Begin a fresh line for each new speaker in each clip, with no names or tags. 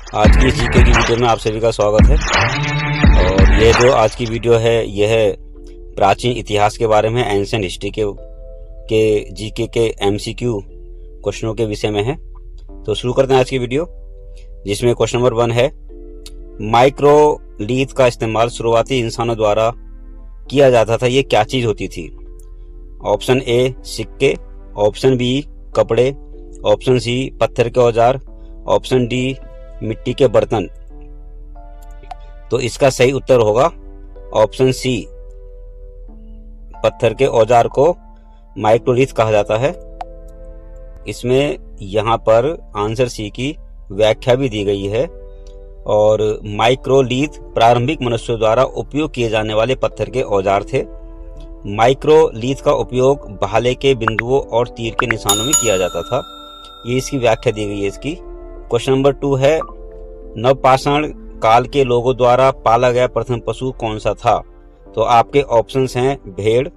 आज की जीके की वीडियो में आप सभी का स्वागत है। और ये जो आज की वीडियो है यह है प्राचीन इतिहास के बारे में, एंशिएंट हिस्ट्री के जीके के एमसीक्यू क्वेश्चनों के विषय में है। तो शुरू करते हैं आज की वीडियो, जिसमें क्वेश्चन नंबर 1 है, माइक्रोलीथ का इस्तेमाल शुरुआती इंसानों द्वारा किया जाता था, ये क्या चीज होती थी? ऑप्शन ए सिक्के, ऑप्शन बी कपड़े, ऑप्शन सी पत्थर के औजार, ऑप्शन डी मिट्टी के बर्तन। तो इसका सही उत्तर होगा ऑप्शन सी, पत्थर के औजार को माइक्रोलीथ कहा जाता है। इसमें यहाँ पर आंसर सी की व्याख्या भी दी गई है। और माइक्रोलीथ प्रारंभिक मनुष्यों द्वारा उपयोग किए जाने वाले पत्थर के औजार थे। माइक्रोलीथ का उपयोग भाले के बिंदुओं और तीर के निशानों में किया जाता था। ये इसकी व्याख्या दी गई है इसकी। क्वेश्चन नंबर 2 है, नवपाषाण काल के लोगों द्वारा पाला गया प्रथम पशु कौन सा था? तो आपके ऑप्शंस हैं भेड़,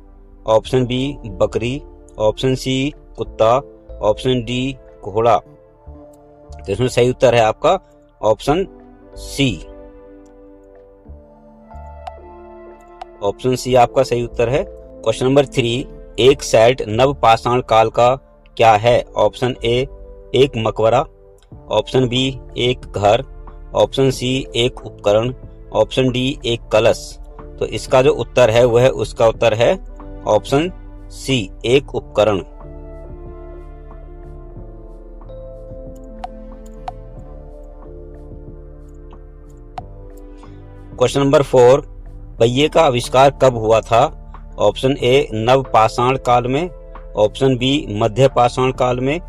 ऑप्शन बी बकरी, ऑप्शन सी कुत्ता, ऑप्शन डी घोड़ा। तो इसमें सही उत्तर है आपका ऑप्शन सी। ऑप्शन सी आपका सही उत्तर है। क्वेश्चन नंबर 3, एक सेट नवपाषाण काल का क्या है? ऑप्शन ए एक मकबरा, ऑप्शन बी एक घर, ऑप्शन सी एक उपकरण, ऑप्शन डी एक कलश। तो इसका जो उत्तर है वह उसका उत्तर है ऑप्शन सी, एक उपकरण। क्वेश्चन नंबर 4, पहिए का आविष्कार कब हुआ था? ऑप्शन ए नवपाषाण काल में, ऑप्शन बी मध्य पाषाण काल में,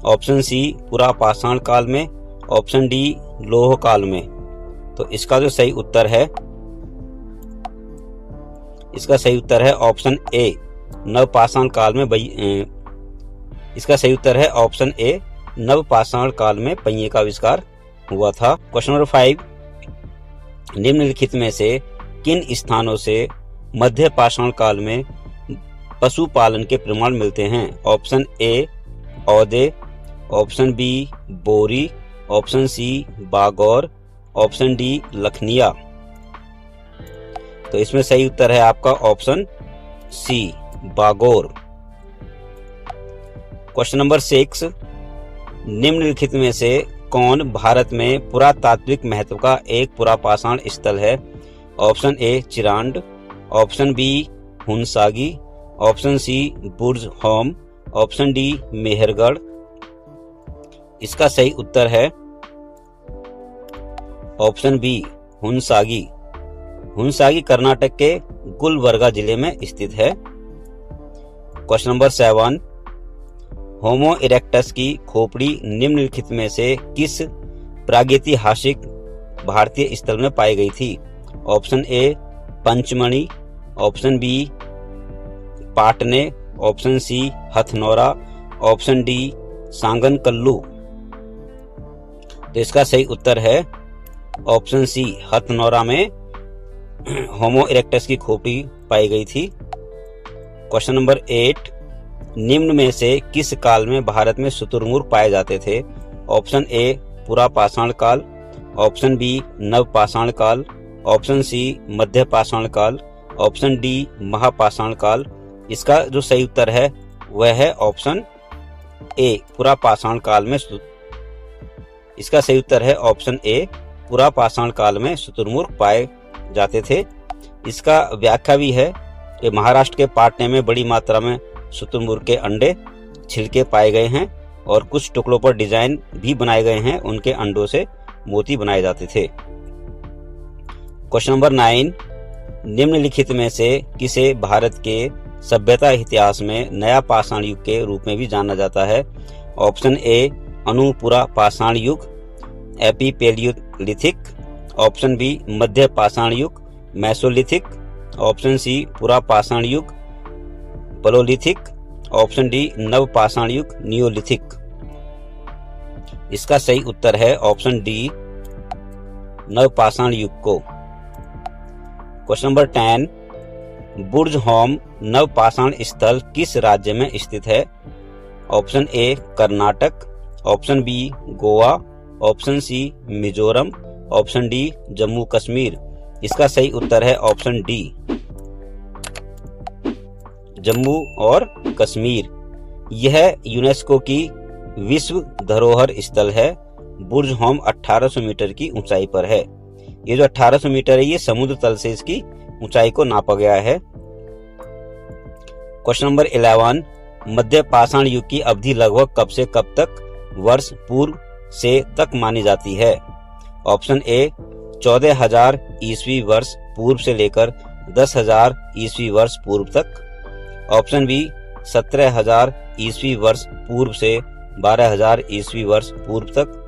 ऑप्शन सी पुरापाषाण काल में, ऑप्शन डी लौह काल में। तो इसका जो सही उत्तर है, इसका सही उत्तर है ऑप्शन ए नवपाषाण काल में। इसका सही उत्तर है ऑप्शन ए नवपाषाण काल में पहिए का आविष्कार हुआ था। क्वेश्चन नंबर 5, निम्नलिखित में से किन स्थानों से मध्य पाषाण काल में पशुपालन के प्रमाण मिलते हैं? Option A Aude, option B Bori, option C Bagor, option D Lakhaniya. तो इसमें सही उत्तर है आपका option C Bagor. Question number 6, निम्नलिखित में से कौन भारत में पुरातात्विक महत्व का एक पुरापाषाण स्थल है? Option A Chirand, option B Hunsagi, option C Burzahom, option D Mehrgarh. इसका सही उत्तर है ऑप्शन बी हुनसागी। हुनसागी कर्नाटक के गुलबर्गा जिले में स्थित है। क्वेश्चन नंबर 7, होमो इरेक्टस की खोपड़ी निम्नलिखित में से किस प्रागैतिहासिक भारतीय स्थल में पाई गई थी? Option A Pachmarhi, option B Patne, option C Hathnora, option D Sangankallu. तो इसका सही उत्तर है ऑप्शन सी, हथनौरा में होमो इरेक्टस की खोपड़ी पाई गई थी। क्वेश्चन नंबर 8, निम्न में से किस काल में भारत में शुतुरमुर्ग पाए जाते थे? ऑप्शन ए पुरापाषाण काल, ऑप्शन बी नवपाषाण काल, ऑप्शन सी मध्य पाषाण काल, ऑप्शन डी महापाषाण काल। इसका जो सही उत्तर है वह है ऑप्शन ए पुरापाषाण काल में। इसका सही उत्तर है ऑप्शन ए पुरापाषाण काल में शुतुरमुर्ग पाए जाते थे। इसका व्याख्या भी है कि महाराष्ट्र के पाटने में बड़ी मात्रा में शुतुरमुर्ग के अंडे छिलके पाए गए हैं और कुछ टुकड़ों पर डिजाइन भी बनाए गए हैं। उनके अंडों से मोती बनाए जाते थे। क्वेश्चन नंबर 9, निम्नलिखित में से किसे भारत के सभ्यता इतिहास में नया पाषाण युग के रूप में भी जाना जाता है? ऑप्शन ए अनुपुरा पाषाण युग, एपीपेलियोलिथिक, ऑप्शन बी मध्य पाषाण युग मेसोलिथिक, ऑप्शन सी पुरापाषाण युग पलोलिथिक, ऑप्शन डी नवपाषाण युग नियोलिथिक। इसका सही उत्तर है ऑप्शन डी नवपाषाण युग को। क्वेश्चन नंबर 10, बुर्ज होम नवपाषाण स्थल किस राज्य में स्थित है? Option A Karnataka, option B Goa, option C Mizoram, option D Jammu Kashmir. इसका सही उत्तर है ऑप्शन डी जम्मू और कश्मीर। यह यूनेस्को की विश्व धरोहर स्थल है। बुर्ज होम 1800 मीटर की ऊंचाई पर है। ये जो 1800 मीटर है ये समुद्र तल से इसकी ऊंचाई को नापा गया है। क्वेश्चन नंबर 11, मध्य पाषाण युग की अवधि लगभग कब से कब तक वर्ष पूर्व से तक मानी जाती है? ऑप्शन ए 14,000 ईस्वी वर्ष पूर्व से लेकर 10,000 ईस्वी वर्ष पूर्व तक, ऑप्शन बी 17,000 ईस्वी वर्ष पूर्व से 12,000 ईस्वी वर्ष पूर्व तक,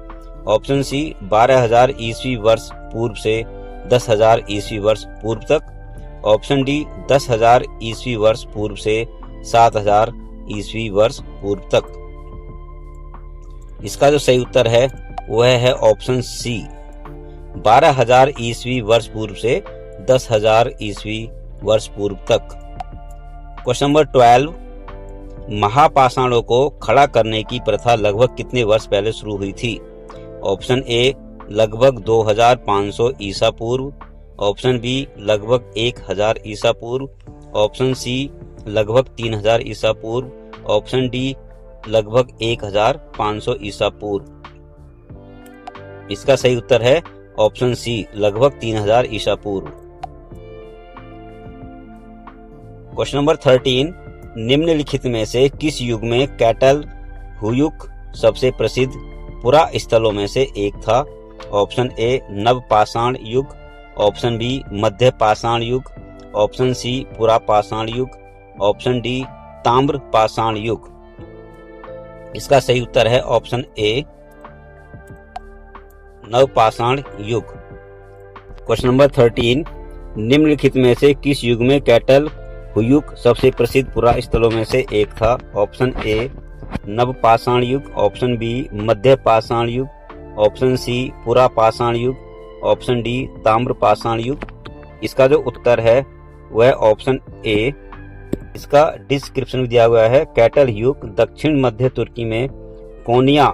ऑप्शन सी 12,000 ईस्वी वर्ष पूर्व से 10,000 ईस्वी वर्ष पूर्व तक, ऑप्शन डी 10,000 ईस्वी वर्ष पूर्व से 7,000 ईस्वी वर्ष पूर्व तक। इसका जो सही उत्तर है वह है ऑप्शन सी 12,000 ईस्वी वर्ष पूर्व से 10,000 ईस्वी वर्ष पूर्व तक। क्वेश्चन नंबर 12, महापाषाणों को खड़ा करने की प्रथा लगभग कितने वर्ष पहले शुरू हुई थी? ऑप्शन ए लगभग 2500 ईसा पूर्व, ऑप्शन बी लगभग 1000 ईसा पूर्व, ऑप्शन सी लगभग 3000 ईसा पूर्व, ऑप्शन डी लगभग 1500 ईसा पूर्व। इसका सही उत्तर है ऑप्शन सी लगभग 3000 ईसा पूर्व। क्वेश्चन नंबर 13, निम्नलिखित में से किस युग में कैटल हुयुक सबसे प्रसिद्ध पुरा स्थलों में से एक था? ऑप्शन ए नव पाषाण युग, ऑप्शन बी मध्य पाषाण युग, ऑप्शन सी पुरा पाषाण युग, ऑप्शन डी ताम्र पाषाण युग। इसका सही उत्तर है ऑप्शन ए नव पाषाण युग। क्वेश्चन नंबर 13, निम्नलिखित में से किस युग में कैटल हुयुक सबसे प्रसिद्ध पुरा स्थलों में से एक था? ऑप्शन ए नव पाषाण युग, ऑप्शन बी मध्य पाषाण युग, ऑप्शन सी पुरा पाषाण युग, ऑप्शन डी ताम्र पाषाण युग। इसका जो उत्तर है वह ऑप्शन ए। इसका डिस्क्रिप्शन भी दिया हुआ है। कैटल युग दक्षिण मध्य तुर्की में कोनिया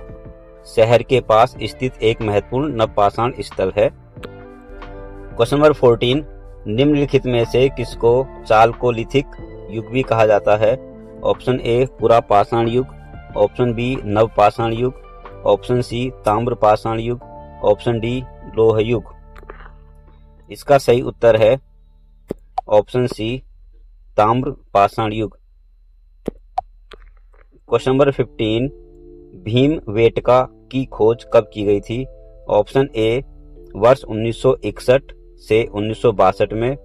शहर के पास स्थित एक महत्वपूर्ण नवपाषाण स्थल है। क्वेश्चन नंबर 14, निम्नलिखित में से किसको चालकोलिथिक युग भी कहा जाता है? ऑप्शन ए पुरा पाषाण युग, ऑप्शन बी नव पाषाण युग, ऑप्शन सी ताम्र पाषाण युग, ऑप्शन डी लोह युग। इसका सही उत्तर है ऑप्शन सी ताम्र पाषाण युग। क्वेश्चन नंबर 15, भीमबेटका की खोज कब की गई थी? ऑप्शन ए वर्ष 1961 से 1962 में,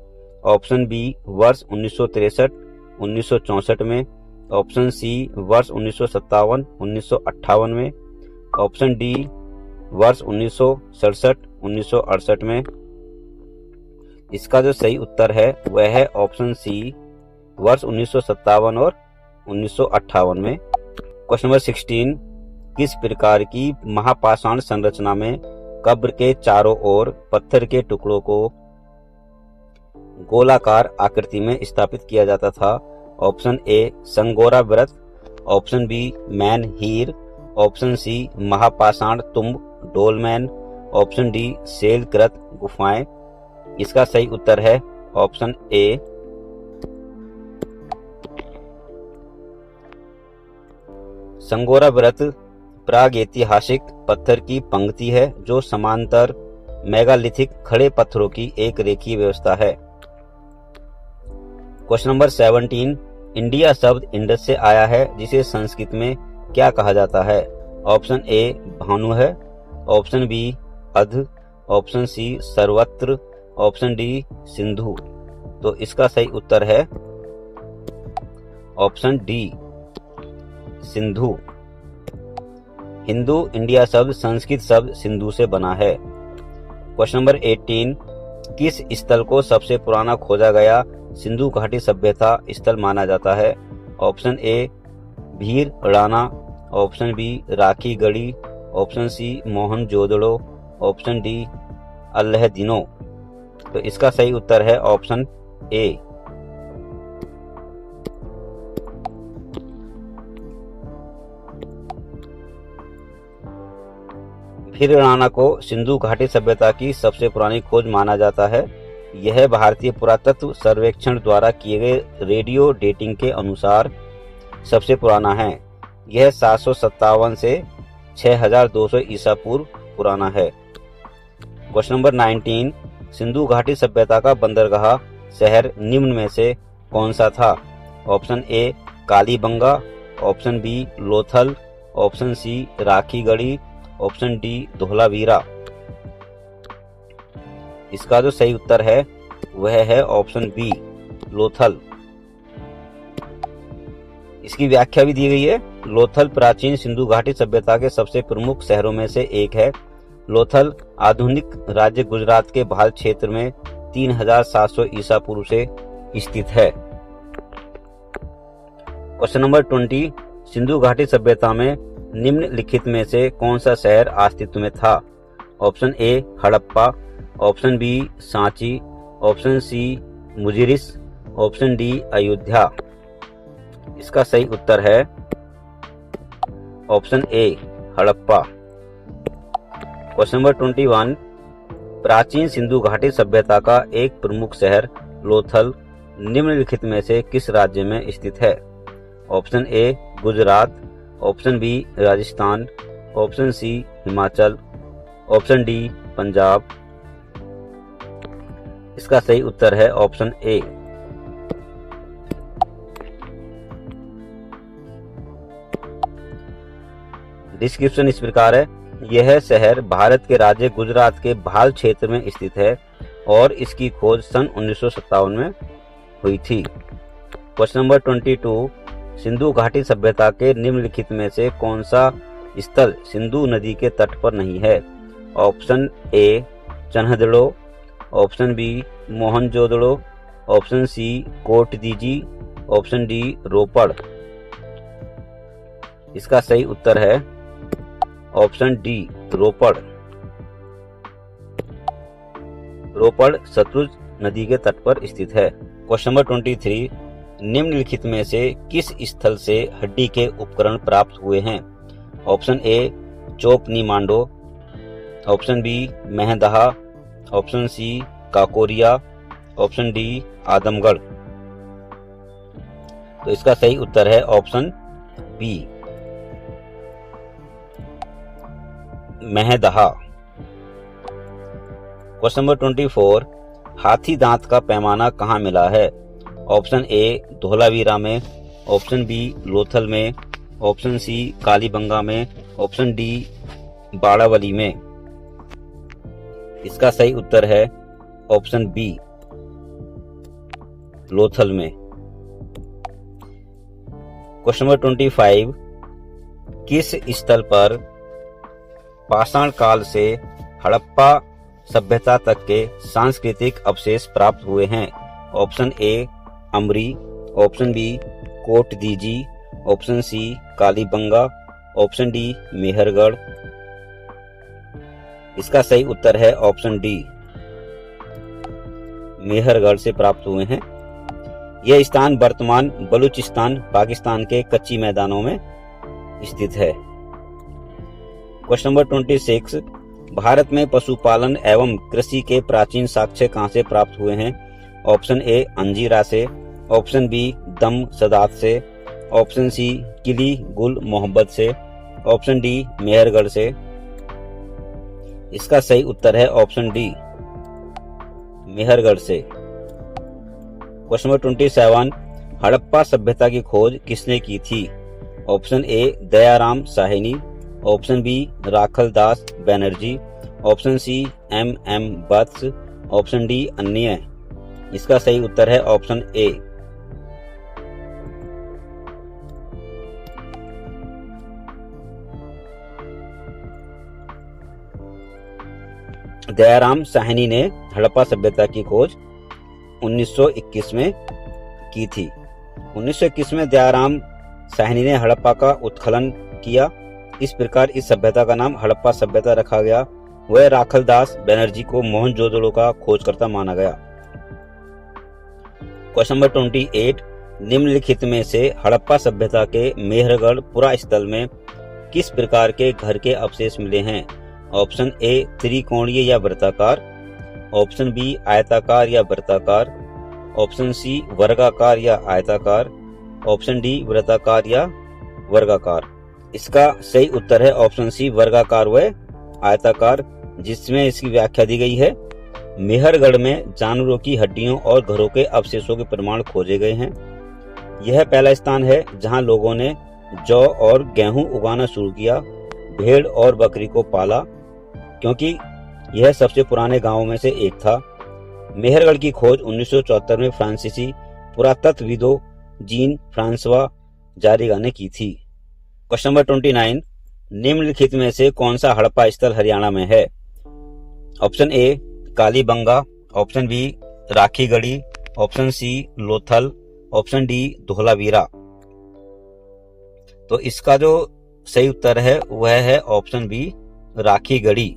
ऑप्शन बी वर्ष 1963-1964 में, ऑप्शन सी वर्ष 1957-1958 में, ऑप्शन डी वर्ष 1967-1968 में। इसका जो सही उत्तर है वह है ऑप्शन सी वर्ष 1957 और 1958 में। क्वेश्चन नंबर 16, किस प्रकार की महापाषाण संरचना में कब्र के चारों ओर पत्थर के टुकड़ों को गोलाकार आकृति में स्थापित किया जाता था? ऑप्शन ए संगोरा व्रत, ऑप्शन बी मैन हीर, ऑप्शन सी महापाषाण तुम्ब डोलमैन, ऑप्शन डी शेलकृत गुफाएं। इसका सही उत्तर है ऑप्शन ए संगोरा व्रत प्रागैतिहासिक पत्थर की पंक्ति है जो समांतर मेगालिथिक खड़े पत्थरों की एक रेखीय व्यवस्था है। क्वेश्चन नंबर 17, इंडिया शब्द इंडस से आया है जिसे संस्कृत में क्या कहा जाता है? ऑप्शन ए भानु है, ऑप्शन बी अध, ऑप्शन सी सर्वत्र, ऑप्शन डी सिंधु। तो इसका सही उत्तर है option D Sindhu. Hindu India शब्द संस्कृत शब्द सिंधु से बना है। क्वेश्चन नंबर 18, किस स्थल को सबसे पुराना खोजा गया सिंधु घाटी सभ्यता स्थल माना जाता है? Option A Bhirrana, option B Rakhigarhi, option C Mohenjodaro, option D Allahdino. तो इसका सही उत्तर है ऑप्शन ए फिरराना को सिंधु घाटी सभ्यता की सबसे पुरानी खोज माना जाता है। यह भारतीय पुरातत्व सर्वेक्षण द्वारा किए गए रेडियो डेटिंग के अनुसार सबसे पुराना है। यह 757 से 6200 ईसा पूर्व पुराना है। क्वेश्चन नंबर 19, सिंधु घाटी सभ्यता का बंदरगाह शहर निम्न में से कौन सा था? Option A Kalibangan, option B Lothal, option C Rakhigarhi, option D Dholavira. इसका जो सही उत्तर है वह है ऑप्शन बी लोथल। इसकी व्याख्या भी दी गई है। लोथल प्राचीन सिंधु घाटी सभ्यता के सबसे प्रमुख शहरों में से एक है। लोथल आधुनिक राज्य गुजरात के भाल क्षेत्र में 3700 ईसा पूर्व से स्थित है। क्वेश्चन नंबर 20, सिंधु घाटी सभ्यता में निम्नलिखित में से कौन सा शहर अस्तित्व में था? Option A Harappa, option B Sanchi, option C Muziris, option D Ayodhya. इसका सही उत्तर है option A Harappa. Question number 21, प्राचीन सिंधु घाटी सभ्यता का एक प्रमुख शहर लोथल निम्नलिखित में से किस राज्य में स्थित है? Option A Gujarat, option B Rajasthan, option C Himachal, option D Punjab. इसका सही उत्तर है ऑप्शन ए। डिस्क्रिप्शन इस प्रकार है। यह शहर भारत के राज्य गुजरात के भाल क्षेत्र में स्थित है और इसकी खोज सन 1957 में हुई थी। क्वेश्चन नंबर 22, सिंधु घाटी सभ्यता के निम्नलिखित में से कौन सा स्थल सिंधु नदी के तट पर नहीं है? ऑप्शन ए चन्हदड़ो, option B Mohenjodaro, option C Kot Diji, option D रोपड़। इसका सही उत्तर है ऑप्शन डी रोपड़। रोपड़ सतलुज नदी के तट पर स्थित है। क्वेश्चन नंबर 23, निम्नलिखित में से किस स्थल से हड्डी के उपकरण प्राप्त हुए हैं? Option A Chopani Mando, option B Mahadaha, option C Kakoria, option D Adamgarh. तो इसका सही उत्तर है option B Mahadaha. Question number 24, हाथी दांत का पैमाना कहाँ मिला है? ऑप्शन ए धोलावीरा में, ऑप्शन बी लोथल में, ऑप्शन सी कालीबंगा में, ऑप्शन डी बाड़ावली में। इसका सही उत्तर है ऑप्शन बी लोथल में। क्वेश्चन नंबर 25, किस स्थल पर पाषाण काल से हड़प्पा सभ्यता तक के सांस्कृतिक अवशेष प्राप्त हुए हैं? Option A Amri, option B Kot Diji, option C Kalibangan, option D Mehrgarh. इसका सही उत्तर है ऑप्शन डी मेहरगढ़ से प्राप्त हुए हैं। यह स्थान वर्तमान बलूचिस्तान पाकिस्तान के कच्ची मैदानों में स्थित है। क्वेश्चन नंबर 26, भारत में पशुपालन एवं कृषि के प्राचीन साक्ष्य कहां से प्राप्त हुए हैं? ऑप्शन ए अंजीरा से, ऑप्शन बी दम सदात से, ऑप्शन सी किली गुल मोहब्बत से, ऑप्शन डी मेहरगढ़ से। इसका सही उत्तर है ऑप्शन डी मेहरगढ़ से। क्वेश्चन नंबर 27, हड़प्पा सभ्यता की खोज किसने की थी? Option A Dayaram Sahni, option B Rakhaldas Banerji, option C M.M. Vats, option D अन्य। इसका सही उत्तर है ऑप्शन ए दयाराम साहनी ने हड़प्पा सभ्यता की खोज 1921 में की थी। 1921 में दयाराम साहनी ने हड़प्पा का उत्खनन किया। इस प्रकार इस सभ्यता का नाम हड़प्पा सभ्यता रखा गया। वह राखलदास बनर्जी को मोहनजोदड़ो का खोजकर्ता माना गया। क्वेश्चन नंबर 28, निम्नलिखित में से हड़प्पा सभ्यता के मेहरगढ़ पुरा स्थल में किस प्रकार के घर के अवशेष मिले हैं? ऑप्शन ए त्रिकोणीय या वृत्ताकार, ऑप्शन बी आयताकार या वृत्ताकार, ऑप्शन सी वर्गाकार या आयताकार, ऑप्शन डी वृत्ताकार या वर्गाकार। इसका सही उत्तर है ऑप्शन सी वर्गाकार व आयताकार, जिसमें इसकी व्याख्या दी गई है। मेहरगढ़ में जानवरों की हड्डियों और घरों के अवशेषों के प्रमाण खोजे गए हैं। यह पहला स्थान है जहां लोगों ने जौ और गेहूं उगाना शुरू किया, भेड़ और बकरी को पाला, क्योंकि यह सबसे पुराने गांवों में से एक था। मेहरगढ़ की खोज 1974 में फ्रांसीसी पुरातत्वविदों जीन फ्रांसवा जारिगा ने की थी। क्वेश्चन नंबर 29, निम्नलिखित में से कौन सा हड़प्पा स्थल हरियाणा में है? Option A Kalibangan, option B Rakhigarhi, option C Lothal, option D Dholavira. तो इसका जो सही उत्तर है वह है option B Rakhigarhi.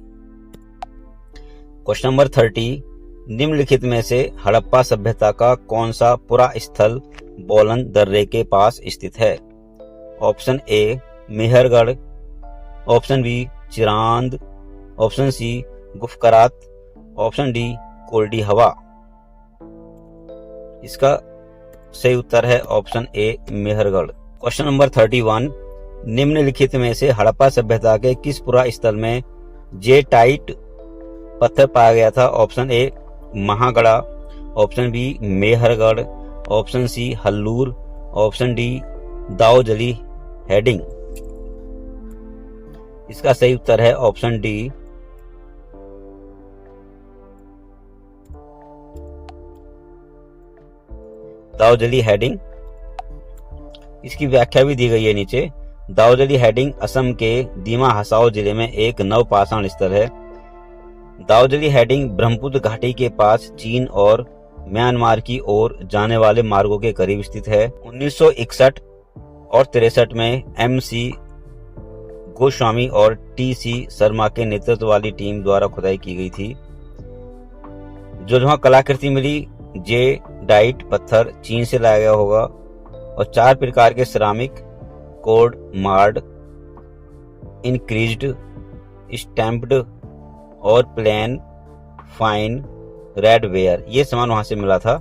Question number 30, निम्नलिखित में से हड़प्पा सभ्यता का कौन सा पुरा स्थल बोलन दर्रे के पास स्थित है? Option A Mehrgarh, option B Chirand, option C Gufkral, option D Koldihwa. इसका सही उत्तर है option A Mehrgarh. Question number 31, निम्नलिखित में से हड़प्पा सभ्यता के किस पुरा स्थल में जेटाइट पत्थर पाया गया था? Option A Mahagara, option B Mehrgarh, option C Hallur, option D Daojali Hading. इसका सही उत्तर है ऑप्शन डी दाऊजली हेडिंग। इसकी व्याख्या भी दी गई है नीचे। दाऊजली हेडिंग असम के दीमा हसाओ जिले में एक नवपाषाण स्थल है। दाऊजली हेडिंग ब्रह्मपुत्र घाटी के पास चीन और म्यांमार की ओर जाने वाले मार्गों के करीब स्थित है। 1961 और 63 में MC गोस्वामी और TC शर्मा के नेतृत्व वाली टीम द्वारा खुदाई की गई थी। जो जहां कलाकृति मिली जेडाइट पत्थर चीन से लाया गया होगा और 4 प्रकार के सिरामिक कोड मार्ड, इंक्रीज्ड, स्टैम्प्ड और प्लेन फाइन रेड वेयर, ये सामान वहां से मिला था।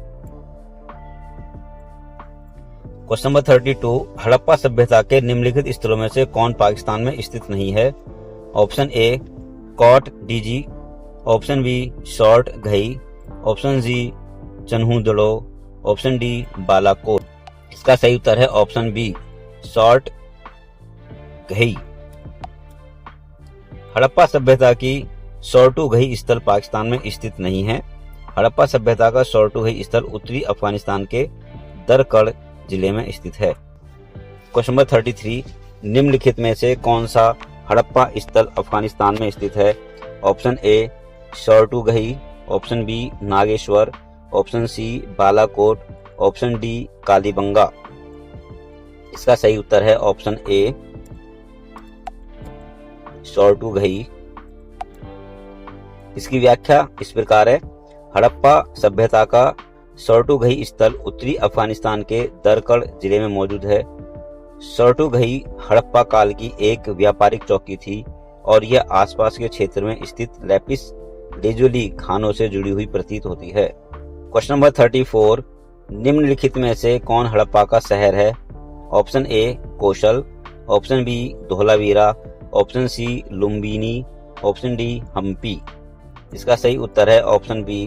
क्वेश्चन नंबर 32, हड़प्पा सभ्यता के निम्नलिखित स्थलों में से कौन पाकिस्तान में स्थित नहीं है? Option A Kot Diji, option B Shortughai, option C Chanhudaro, option D Balakot. इसका सही उत्तर है option B Shortughai. Harappa सभ्यता की शॉर्टू घई स्थल पाकिस्तान में स्थित नहीं है। हड़प्पा सभ्यता का शॉर्टू घई स्थल उत्तरी अफगानिस्तान के दरकड़ जिले में स्थित है। क्वेश्चन नंबर 33, निम्नलिखित में से कौन सा हड़प्पा स्थल अफगानिस्तान में स्थित है? Option A Shortugai, option B Nageshwar, option C Balakot, option D Kalibangan. इसका सही उत्तर है ऑप्शन ए शॉर्टू घई। इसकी व्याख्या इस प्रकार है। हड़प्पा सभ्यता का शॉर्टू घई स्थल उत्तरी अफगानिस्तान के दरकड़ जिले में मौजूद है। शॉर्टू घई हड़प्पा काल की एक व्यापारिक चौकी थी और यह आसपास के क्षेत्र में स्थित लैपिस लेजुली खानों से जुड़ी हुई प्रतीत होती है। क्वेश्चन नंबर 34, निम्नलिखित में से कौन हड़प्पा का शहर है? Option A Kaushal, option B Dholavira, option C Lumbini, option D Hampi. इसका सही उत्तर है ऑप्शन बी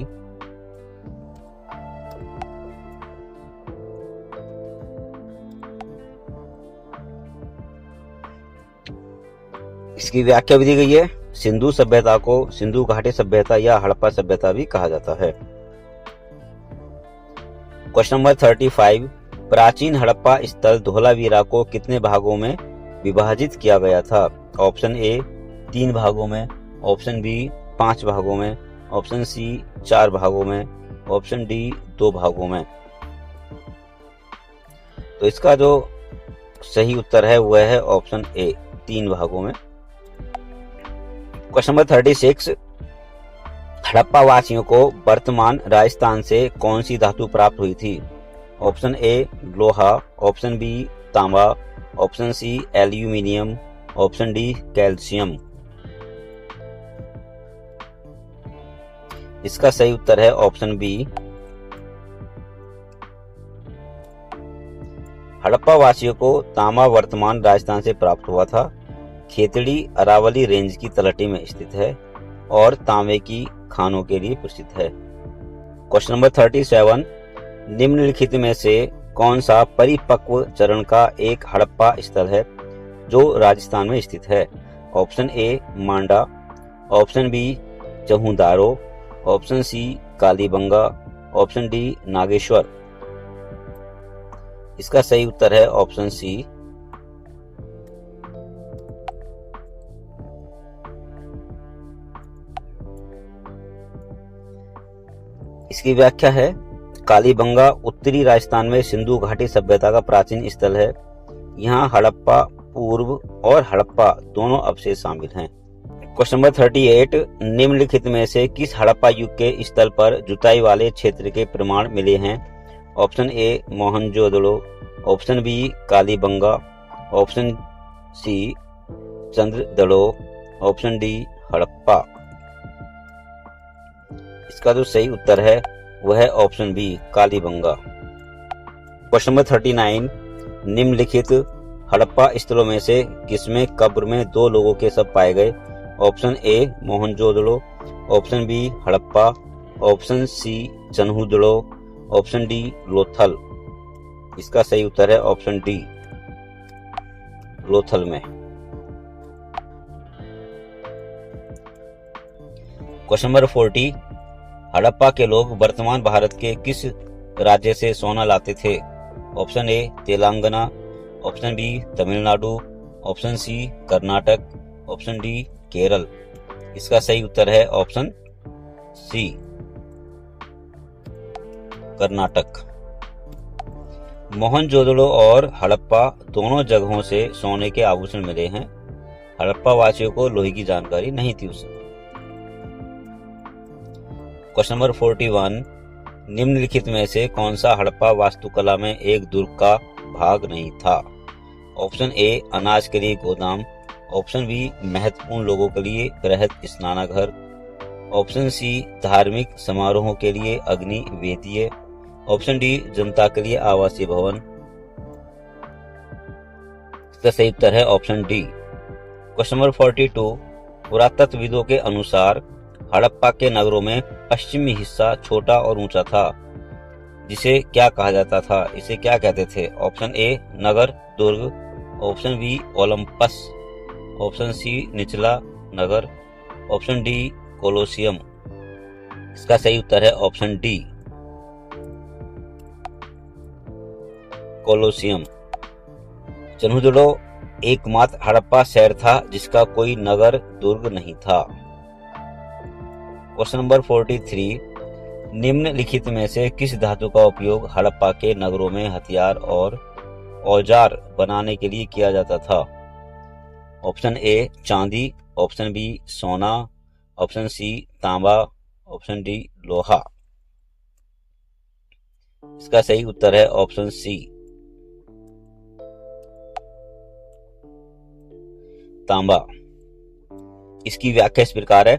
इसकी व्याख्या भी दी गई है। सिंधु सभ्यता को सिंधु घाटी सभ्यता या हड़प्पा सभ्यता भी कहा जाता है। क्वेश्चन नंबर 35, प्राचीन हड़प्पा स्थल धोलावीरा को कितने भागों में विभाजित किया गया था? ऑप्शन ए 3 भागों में, ऑप्शन बी 5 भागों में, ऑप्शन सी 4 भागों में, ऑप्शन डी 2 भागों में। तो इसका जो सही उत्तर है वह है ऑप्शन ए 3 भागों में। क्वेश्चन नंबर 36, हड़प्पा वासियों को वर्तमान राजस्थान से कौन सी धातु प्राप्त हुई थी? ऑप्शन ए लोहा, ऑप्शन बी तांबा, option C aluminium, option D calcium. इसका सही उत्तर है ऑप्शन बी। हड़प्पा वासियों को तांबा वर्तमान राजस्थान से प्राप्त हुआ था। खेतड़ी अरावली रेंज की तलहटी में स्थित है और तांबे की खानों के लिए प्रसिद्ध है। क्वेश्चन नंबर 37, निम्नलिखित में से कौन सा परिपक्व चरण का एक हड़प्पा स्थल है जो राजस्थान में स्थित है? Option A Manda, option B Chanhudaro, option C Kalibangan, option D Nageshwar. इसका सही उत्तर है ऑप्शन सी। इसकी व्याख्या है, कालीबंगा उत्तरी राजस्थान में सिंधु घाटी सभ्यता का प्राचीन स्थल है। यहाँ हड़प्पा पूर्व और हड़प्पा दोनों अवशेष शामिल हैं। क्वेश्चन नंबर 38, निम्नलिखित में से किस हड़प्पा युग के स्थल पर जुताई वाले क्षेत्र के प्रमाण मिले हैं? Option A Mohenjodaro, option B Kalibangan, option C Chanhudaro, option D Harappa. इसका जो सही उत्तर है वह है option B Kalibangan. Question number 39, निम्नलिखित हड़प्पा स्थलों में से किसमें कब्र में 2 लोगों के शव पाए गए? Option A Mohenjodaro, option B Harappa, option C Chanhudaro, option D Lothal. इसका सही उत्तर है ऑप्शन डी लोथल में। क्वेश्चन नंबर 40, हड़प्पा के लोग वर्तमान भारत के किस राज्य से सोना लाते थे? Option A Telangana, option B Tamil Nadu, option C Karnataka, option D Kerala. इसका सही उत्तर है ऑप्शन सी कर्नाटक। मोहनजोदड़ो और हड़प्पा दोनों जगहों से सोने के आभूषण मिले हैं। हड़प्पा वासियों को लोहे की जानकारी नहीं थी उस समय। क्वेश्चन नंबर 41, निम्नलिखित में से कौन सा हड़प्पा वास्तुकला में एक दुर्ग का भाग नहीं था? ऑप्शन ए अनाज के लिए गोदाम, ऑप्शन बी महत्वपूर्ण लोगों के लिए बृहत स्नानागार, ऑप्शन सी धार्मिक समारोहों के लिए अग्नि वेदीय, ऑप्शन डी जनता के लिए आवासीय भवन। इसका सही उत्तर है ऑप्शन डी। क्वेश्चन नंबर 42, पुरातत्वविदों के अनुसार हड़प्पा के नगरों में पश्चिमी हिस्सा छोटा और ऊंचा था, जिसे क्या कहा जाता था? इसे क्या कहते थे? ऑप्शन ए नगर दुर्ग, option B Olympus, option C निचला नगर, ऑप्शन डी कोलोसियम। इसका सही उत्तर है ऑप्शन डी कोलोसियम। चन्हुदड़ो एकमात्र हड़प्पा शहर था जिसका कोई नगर दुर्ग नहीं था। क्वेश्चन नंबर 43, निम्नलिखित में से किस धातु का उपयोग हड़प्पा के नगरों में हथियार और औजार बनाने के लिए किया जाता था? ऑप्शन ए चांदी, ऑप्शन बी सोना, ऑप्शन सी तांबा, ऑप्शन डी लोहा। इसका सही उत्तर है ऑप्शन सी तांबा। इसकी व्याख्या इस प्रकार है,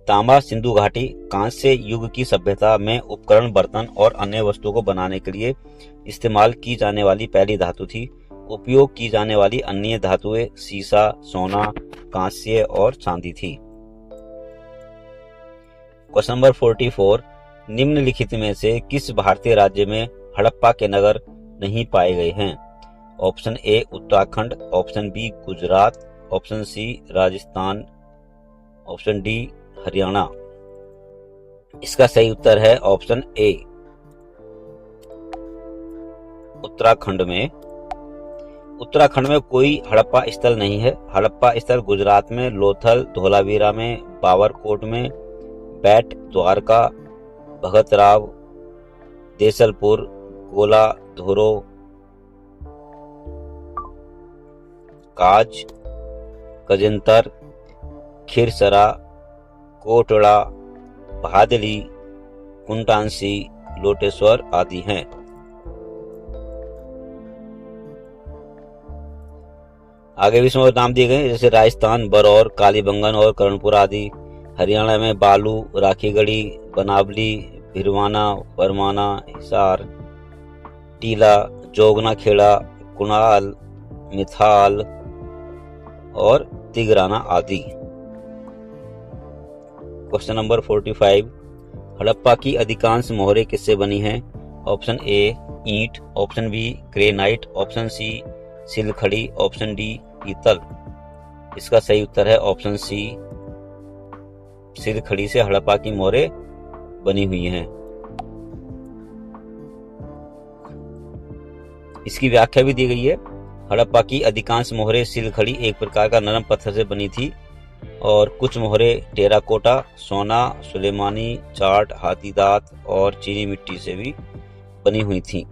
तांबा सिंधु घाटी कांस्य युग की सभ्यता में उपकरण, बर्तन और अन्य वस्तुओं को बनाने के लिए इस्तेमाल की जाने वाली पहली धातु थी। उपयोग की जाने वाली अन्य धातुएं सीसा, सोना, कांस्य और चांदी थी। क्वेश्चन नंबर 44, निम्नलिखित में से किस भारतीय राज्य में हड़प्पा के नगर नहीं पाए गए हैं? Option A Uttarakhand, option B Gujarat, option C Rajasthan, option D Haryana. इसका सही उत्तर है ऑप्शन ए उत्तराखंड में। उत्तराखंड में कोई हड़प्पा स्थल नहीं है। हड़प्पा स्थल गुजरात में लोथल, धोलावीरा में, बावरकोट में, बैट द्वारका, भगतराव, देसलपुर, गोला धोरो, काज, गजेंतर, खीरसरा, कोटड़ा, भादली, कुंटांसी, लोटेश्वर आदि हैं। आगे भी इसमें नाम दिए गए जैसे राजस्थान बरौर, कालीबंगन और कर्णपुर आदि। हरियाणा में बालू, राखीगढ़ी, बनावली, भिरवाना, बरमाना, हिसार, टीला, जोगना खेड़ा, कुणाल, मिथाल और तिगराना आदि। क्वेश्चन नंबर 45, हड़प्पा की अधिकांश मोहरें किससे बनी हैं? ऑप्शन ए ईंट, option B granite, option C सिलखड़ी, ऑप्शन डी पीतल। इसका सही उत्तर है ऑप्शन सी, सिलखड़ी से हड़प्पा की मोहरें बनी हुई हैं। इसकी व्याख्या भी दी गई है। हड़प्पा की अधिकांश मोहरें सिलखड़ी एक प्रकार का नरम पत्थर से बनी थी और कुछ मोहरें टेराकोटा, सोना, सुलेमानी, चाट, हाथी दांत और चीनी मिट्टी से भी बनी हुई थी।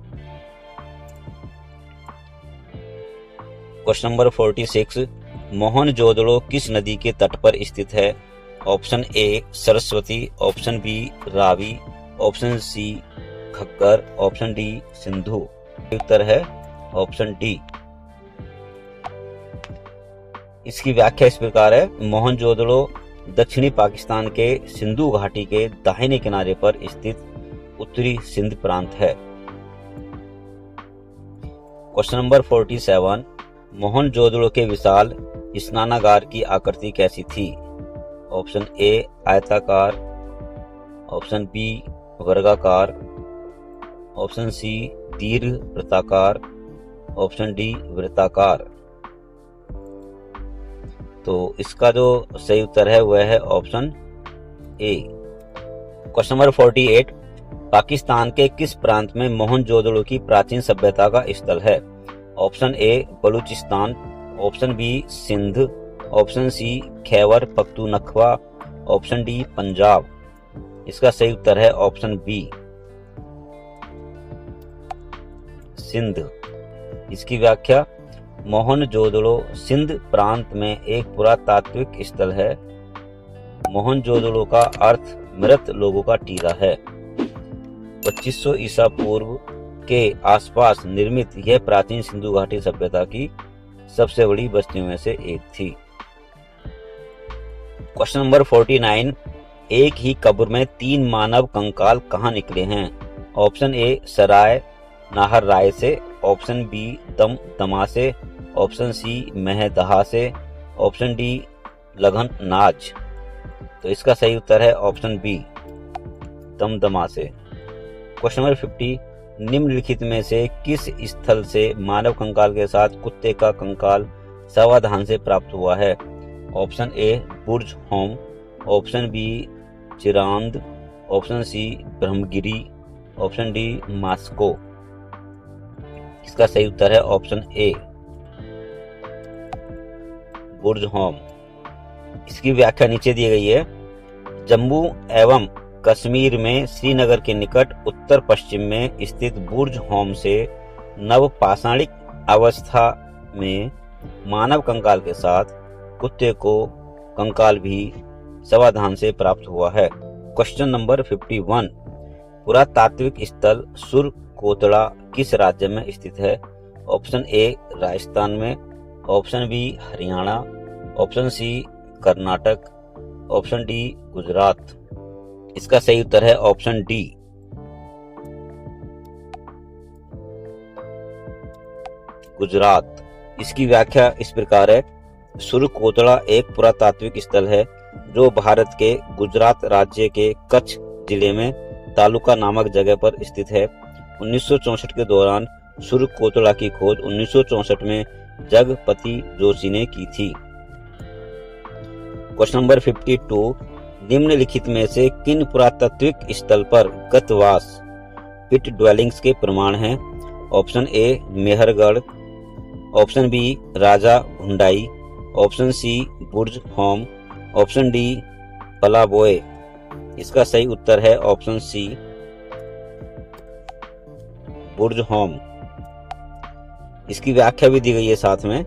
क्वेश्चन नंबर 46, मोहनजोदड़ो किस नदी के तट पर स्थित है? Option A Saraswati, option B Ravi, option C Ghaggar, option D Sindhu. उत्तर है ऑप्शन डी। इसकी व्याख्या इस प्रकार है, मोहनजोदड़ो दक्षिणी पाकिस्तान के सिंधु घाटी के दाहिने किनारे पर स्थित उत्तरी सिंध प्रांत है। क्वेश्चन नंबर 47, मोहनजोदड़ो के विशाल स्नानागार की आकृति कैसी थी? ऑप्शन ए आयताकार, ऑप्शन बी वर्गाकार, ऑप्शन सी दीर्घ वृत्ताकार, ऑप्शन डी वृत्ताकार। तो इसका जो सही उत्तर है वह है ऑप्शन ए। क्वेश्चन नंबर 48, पाकिस्तान के किस प्रांत में मोहनजोदड़ो की प्राचीन सभ्यता का स्थल है? Option A Baluchistan, option B Sindh, option C Khyber Pakhtunkhwa, option D Punjab. इसका सही उत्तर है ऑप्शन बी सिंध। इसकी व्याख्या, मोहनजोदड़ो सिंध प्रांत में एक पुरातात्विक स्थल है। मोहनजोदड़ो का अर्थ मृत लोगों का टीला है। 2500 ईसा पूर्व के आसपास निर्मित यह प्राचीन सिंधु घाटी सभ्यता की सबसे बड़ी बस्तियों में से एक थी। क्वेश्चन नंबर 49, एक ही कब्र में 3 मानव कंकाल कहाँ निकले हैं? ऑप्शन ए सराय नाहर राय से, ऑप्शन बी दमा से, ऑप्शन सी महदहा से, ऑप्शन डी लगन नाज। तो इसका सही उत्तर है ऑप्शन बी दमदमा से। क्वेश्चन नंबर 50, निम्नलिखित में से किस स्थल से मानव कंकाल के साथ कुत्ते का कंकाल सावधान से प्राप्त हुआ है? Option A Burzahom, option B Chirand, option C Brahmagiri, option D Maski. इसका सही उत्तर है ऑप्शन ए बुर्ज होम। इसकी व्याख्या नीचे दी गई है, जम्मू एवं कश्मीर में श्रीनगर के निकट उत्तर पश्चिम में स्थित बुर्ज होम से नवपाषाणिक अवस्था में मानव कंकाल के साथ कुत्ते को कंकाल भी सावधान से प्राप्त हुआ है। क्वेश्चन नंबर 51, पुरातात्विक स्थल सुरकोतड़ा किस राज्य में स्थित है? ऑप्शन ए राजस्थान में, option B Haryana, option C Karnataka, option D Gujarat. इसका सही उत्तर है ऑप्शन डी गुजरात। इसकी व्याख्या इस प्रकार है, सुरकोतड़ा एक पुरातात्विक स्थल है जो भारत के गुजरात राज्य के कच्छ जिले में तालुका नामक जगह पर स्थित है। 1964 के दौरान सुरकोतड़ा की खोज 1964 में जगपति जोशी ने की थी। क्वेश्चन नंबर 52, निम्नलिखित में से किन पुरातात्विक स्थल पर गतवास पिट ड्वेलिंग्स के प्रमाण हैं? Option A Mehrgarh, option B राजा भुंडाई, option C Burzahom, option D पलाबोए। इसका सही उत्तर है ऑप्शन सी बुर्ज होम। इसकी व्याख्या भी दी गई है साथ में,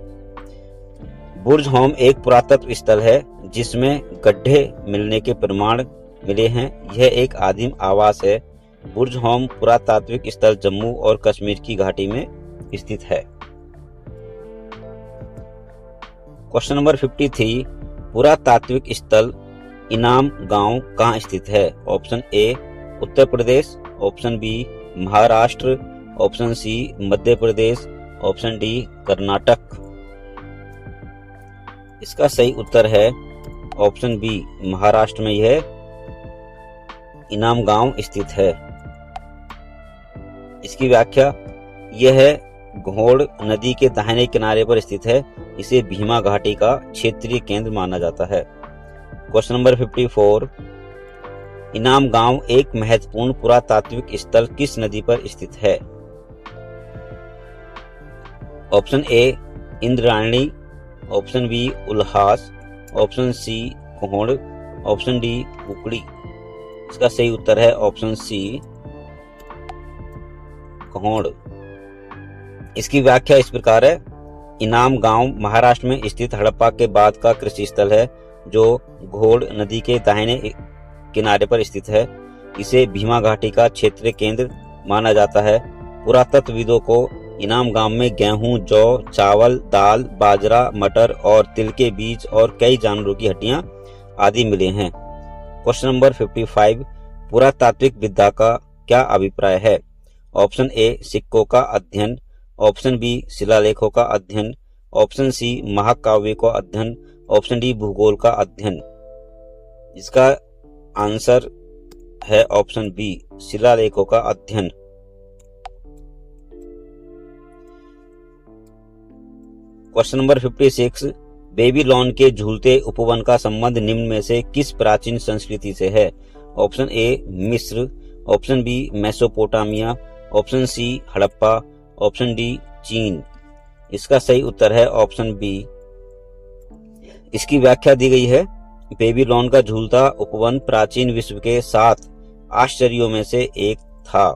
बुर्ज होम एक पुरातत्व स्थल है जिसमें गड्ढे मिलने के प्रमाण मिले हैं। यह एक आदिम आवास है। बुर्ज होम पुरातात्विक स्थल जम्मू और कश्मीर की घाटी में स्थित है। क्वेश्चन नंबर 53, पुरातात्विक स्थल इनाम गांव कहाँ स्थित है? Option A Uttar Pradesh, option B Maharashtra, option C Madhya Pradesh, option D Karnataka. इसका सही उत्तर है ऑप्शन बी महाराष्ट्र में यह इनाम गांव स्थित है। इसकी व्याख्या यह है घोड़ नदी के दाहिने किनारे पर स्थित है। इसे भीमा घाटी का क्षेत्रीय केंद्र माना जाता है। क्वेश्चन नंबर 54, इनाम गांव एक महत्वपूर्ण पुरातात्विक स्थल किस नदी पर स्थित है? Option A Indrayani, option B Ulhas, option C कोहड़, ऑप्शन डी कुकड़ी। इसका सही उत्तर है ऑप्शन सी कोहड़। इसकी व्याख्या इस प्रकार है, इनाम गांव महाराष्ट्र में स्थित हड़प्पा के बाद का कृषि स्थल है जो घोड़ नदी के दाहिने किनारे पर स्थित है। इसे भीमा घाटी का क्षेत्रीय केंद्र माना जाता है। पुरातत्वविदों को इनाम गांव में गेहूं, जौ, चावल, दाल, बाजरा, मटर और तिल के बीज और कई जानवरों की हड्डियां आदि मिले हैं। क्वेश्चन नंबर 55, पुरातात्विक विद्या का क्या अभिप्राय है? ऑप्शन ए सिक्कों का अध्ययन, ऑप्शन बी शिलालेखों का अध्ययन, ऑप्शन सी महाकाव्य का अध्ययन, ऑप्शन डी भूगोल का अध्ययन। इसका आंसर है ऑप्शन बी शिलालेखों का अध्ययन। क्वेश्चन नंबर 56, बेबीलोन के झूलते उपवन का संबंध निम्न में से किस प्राचीन संस्कृति से है? ऑप्शन ए मिस्र, option B Mesopotamia, option C Harappa, option D चीन। इसका सही उत्तर है ऑप्शन बी। इसकी व्याख्या दी गई है, बेबीलोन का झूलता उपवन प्राचीन विश्व के 7 आश्चर्यों में से एक था।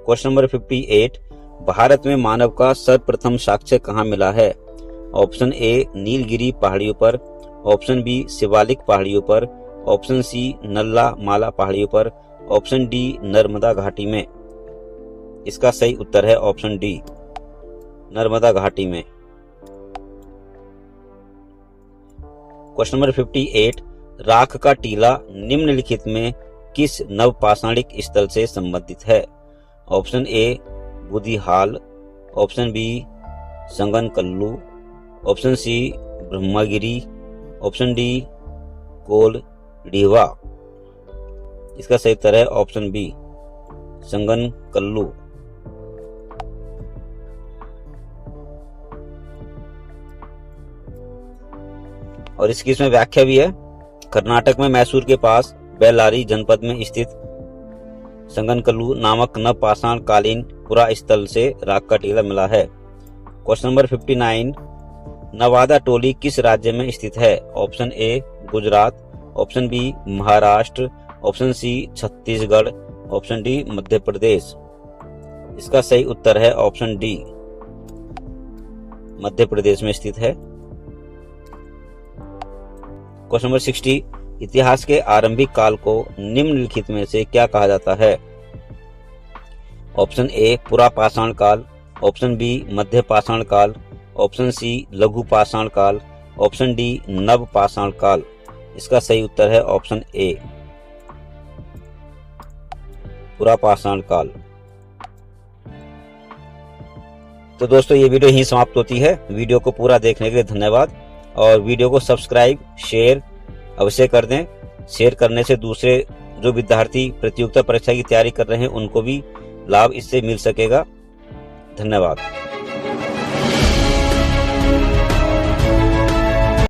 क्वेश्चन नंबर 58, भारत में मानव का सर्वप्रथम साक्ष्य कहाँ मिला है? ऑप्शन ए नीलगिरी पहाड़ियों पर, ऑप्शन बी शिवालिक पहाड़ियों पर, ऑप्शन सी नल्ला माला पहाड़ियों पर, ऑप्शन डी नर्मदा घाटी में। इसका सही उत्तर है ऑप्शन डी नर्मदा घाटी में। क्वेश्चन नंबर 58, राख का टीला निम्नलिखित में किस नवपाषाणिक स्थल से संबंधित है? Option A Budihal, option B Sangankallu, option C Brahmagiri, option D Koldihwa. इसका सही उत्तर है ऑप्शन बी संगनकल्लू। और इसकी इसमें व्याख्या भी है, कर्नाटक में मैसूर के पास बेल्लारी जनपद में स्थित संगनकल्लू नामक नवपाषाण कालीन पुरा स्थल से राख का टीला मिला है। क्वेश्चन नंबर 59, नवादा टोली किस राज्य में स्थित है? Option A Gujarat, option B Maharashtra, option C Chhattisgarh, option D Madhya Pradesh. इसका सही उत्तर है ऑप्शन डी मध्य प्रदेश में स्थित है। क्वेश्चन नंबर 60, इतिहास के आरंभिक काल को निम्नलिखित में से क्या कहा जाता है? ऑप्शन ए पुरापाषाण काल, ऑप्शन बी मध्य पाषाण काल, ऑप्शन सी लघु पाषाण काल, ऑप्शन डी नवपाषाण काल। इसका सही उत्तर है ऑप्शन ए पुरापाषाण काल। तो दोस्तों ये वीडियो यहीं समाप्त होती है। वीडियो को पूरा देखने के लिए धन्यवाद और वीडियो को सब्सक्राइब शेयर अवश्य कर दें। शेयर करने से दूसरे जो विद्यार्थी प्रतियोगिता परीक्षा की तैयारी कर रहे हैं उनको भी लाभ इससे मिल सकेगा। धन्यवाद।